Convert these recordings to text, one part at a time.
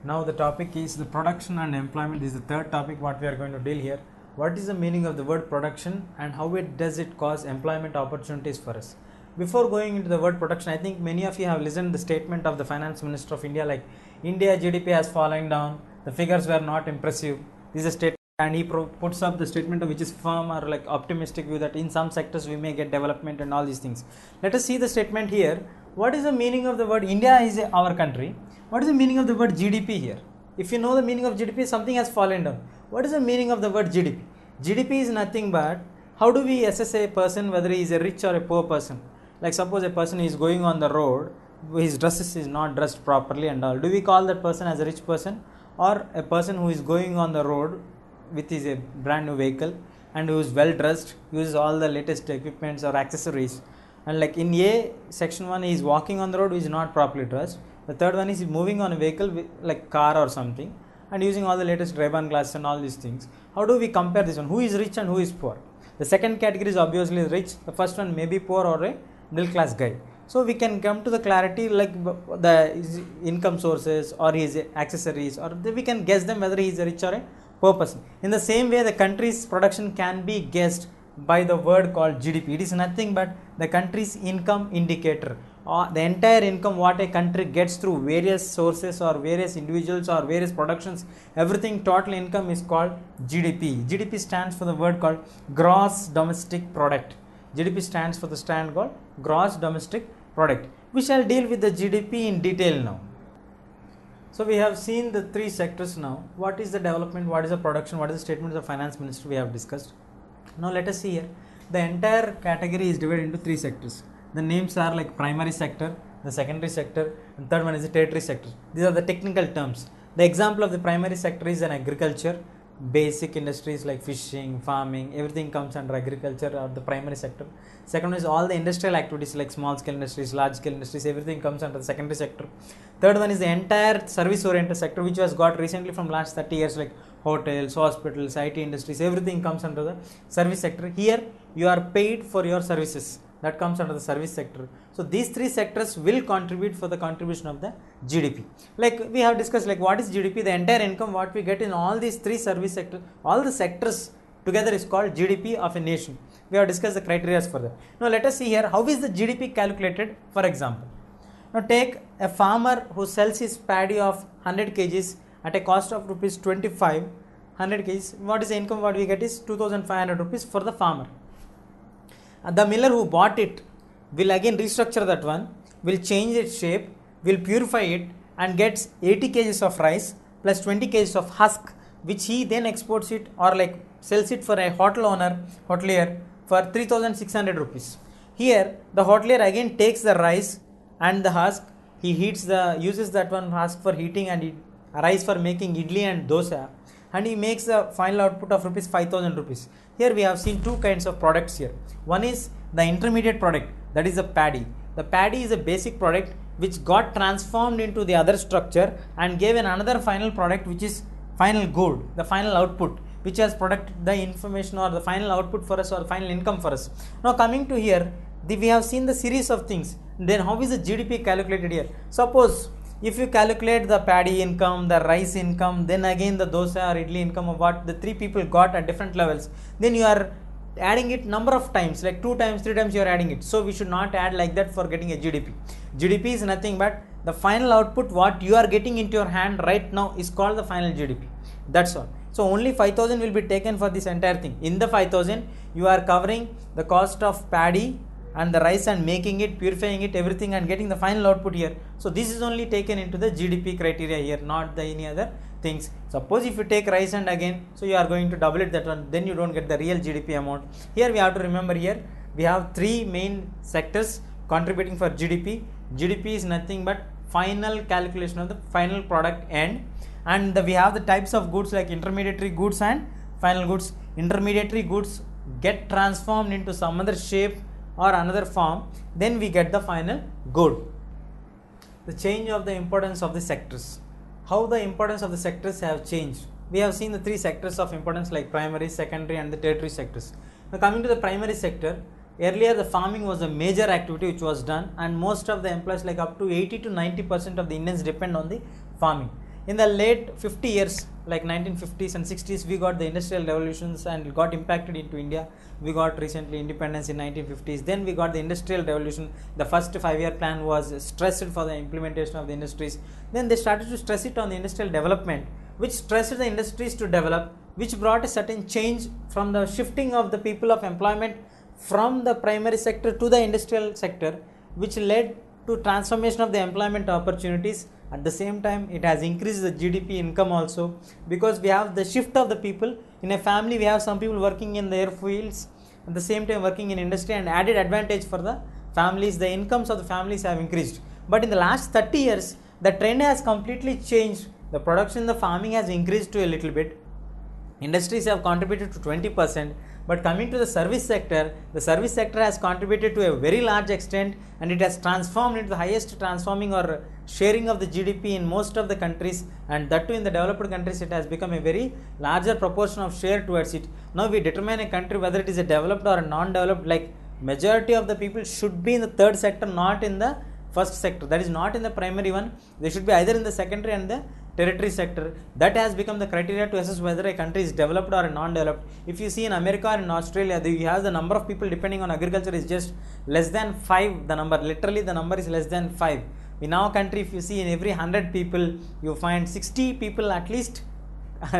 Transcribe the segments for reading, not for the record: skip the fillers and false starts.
Now the topic is the production and employment. This is the third topic what we are going to deal here. What is the meaning of the word production and how does it cause employment opportunities for us? Before going into the word production, I think many of you have listened the statement of the Finance Minister of India, like India GDP has fallen down, the figures were not impressive. This is a statement, and he puts up the statement which is firm or like optimistic view that in some sectors we may get development and all these things. Let us see the statement here. What is the meaning of the word? India is our country. What is the meaning of the word GDP here? If you know the meaning of GDP, something has fallen down. What is the meaning of the word GDP? GDP is nothing but how do we assess a person whether he is a rich or a poor person? Like suppose a person is going on the road, his dress is not dressed properly and all. Do we call that person as a rich person? Or a person who is going on the road with his a brand new vehicle and who is well dressed, uses all the latest equipments or accessories, and like in A section 1 he is walking on the road, who is not properly dressed. The third one is moving on a vehicle like car or something and using all the latest Ray-Ban glasses and all these things. How do we compare this one? Who is rich and who is poor? The second category is obviously rich. The first one may be poor or a middle class guy. So we can come to the clarity like the income sources or his accessories, or we can guess them whether he is a rich or a poor person. In the same way, the country's production can be guessed by the word called GDP. It is nothing but the country's income indicator. The entire income what a country gets through various sources or various individuals or various productions, everything total income is called GDP. GDP stands for the word called gross domestic product. GDP stands for the stand called gross domestic product. We shall deal with the GDP in detail now. So we have seen the three sectors now. What is the development, what is the production, what is the statement of the finance minister we have discussed. Now let us see here. The entire category is divided into three sectors. The names are like primary sector, the secondary sector, and third one is the tertiary sector. These are the technical terms. The example of the primary sector is an agriculture. Basic industries like fishing, farming, everything comes under agriculture or the primary sector. Second one is all the industrial activities like small scale industries, large scale industries, everything comes under the secondary sector. Third one is the entire service oriented sector, which was got recently from last 30 years, like hotels, hospitals, IT industries, everything comes under the service sector. Here you are paid for your services, that comes under the service sector. So these three sectors will contribute for the contribution of the GDP. Like we have discussed, like what is GDP? The entire income what we get in all these three service sectors, all the sectors together is called GDP of a nation. We have discussed the criteria for that. Now let us see here, how is the GDP calculated? For example, now take a farmer who sells his paddy of 100 kgs at a cost of rupees 25, 100 kgs. What is the income what we get is 2500 rupees for the farmer. The miller who bought it will again restructure that one, will change its shape, will purify it and gets 80 kgs of rice plus 20 kgs of husk, which he then exports it or like sells it for a hotelier for 3600 rupees. Here the hotelier again takes the rice and the husk, he uses that one husk for heating and rice for making idli and dosa, and he makes the final output of rupees 5000 rupees. Here we have seen two kinds of products here. One is the intermediate product, that is the paddy. The paddy is a basic product which got transformed into the other structure and gave another final product which is final good, the final output, which has product the information or the final output for us or final income for us. Now coming to here, we have seen the series of things. Then how is the GDP calculated here? Suppose if you calculate the paddy income, the rice income, then again the dosa or idli income of what the three people got at different levels, then you are adding it number of times, like 2 times, 3 times you are adding it. So we should not add like that for getting a GDP. GDP is nothing but the final output what you are getting into your hand right now is called the final GDP. That's all. So only 5000 will be taken for this entire thing. In the 5000 you are covering the cost of paddy and the rice and making it, purifying it, everything, and getting the final output here. So this is only taken into the GDP criteria here, not the any other things. Suppose if you take rice and again, so you are going to double it that one, then you don't get the real GDP amount. Here we have to remember, here we have three main sectors contributing for GDP. GDP is nothing but final calculation of the final product end, and we have the types of goods like intermediary goods and final goods. Intermediary goods get transformed into some other shape or another form, then we get the final good. The change of the importance of the sectors. How the importance of the sectors have changed. We have seen the three sectors of importance like primary, secondary and the tertiary sectors. Now coming to the primary sector, earlier the farming was a major activity which was done, and most of the employees, like up to 80 to 90% of the Indians depend on the farming. In the late 50 years, like 1950s and 60s, we got the industrial revolutions and it got impacted into India. We got recently independence in 1950s. Then we got the industrial revolution. The first 5-year plan was stressed for the implementation of the industries. Then they started to stress it on the industrial development, which stressed the industries to develop, which brought a certain change from the shifting of the people of employment from the primary sector to the industrial sector, which led to transformation of the employment opportunities. At the same time, it has increased the GDP income also, because we have the shift of the people. In a family, we have some people working in their fields, at the same time working in industry, and added advantage for the families. The incomes of the families have increased. But in the last 30 years, the trend has completely changed. The production in the farming has increased to a little bit. Industries have contributed to 20%, but coming to the service sector has contributed to a very large extent, and it has transformed into the highest transforming or sharing of the GDP in most of the countries, and that too in the developed countries it has become a very larger proportion of share towards it. Now we determine a country whether it is a developed or a non-developed, like majority of the people should be in the third sector, not in the first sector, that is not in the primary one. They should be either in the secondary and the territory sector. That has become the criteria to assess whether a country is developed or non-developed. If you see in America or in Australia, you have the number of people depending on agriculture is just less than 5. The number, literally the number is less than 5. In our country, if you see in every 100 people, you find 60 people at least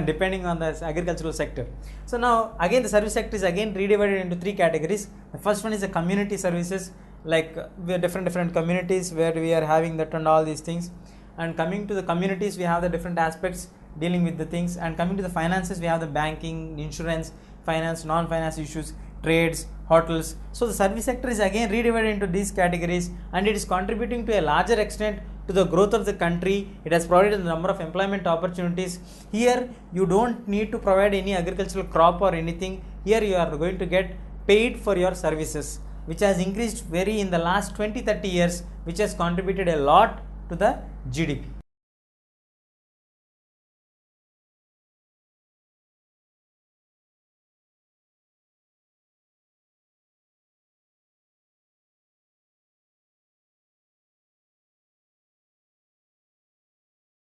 depending on the agricultural sector. So now again the service sector is again redivided into 3 categories. The first one is the community services, like we are different communities where we are having that and all these things. And coming to the communities, we have the different aspects dealing with the things. And coming to the finances, we have the banking, insurance, finance, non-finance issues, trades, hotels. So the service sector is again redivided into these categories, and it is contributing to a larger extent to the growth of the country. It has provided a number of employment opportunities. Here you don't need to provide any agricultural crop or anything. Here you are going to get paid for your services, which has increased very in the last 20-30 years, which has contributed a lot to the GDP.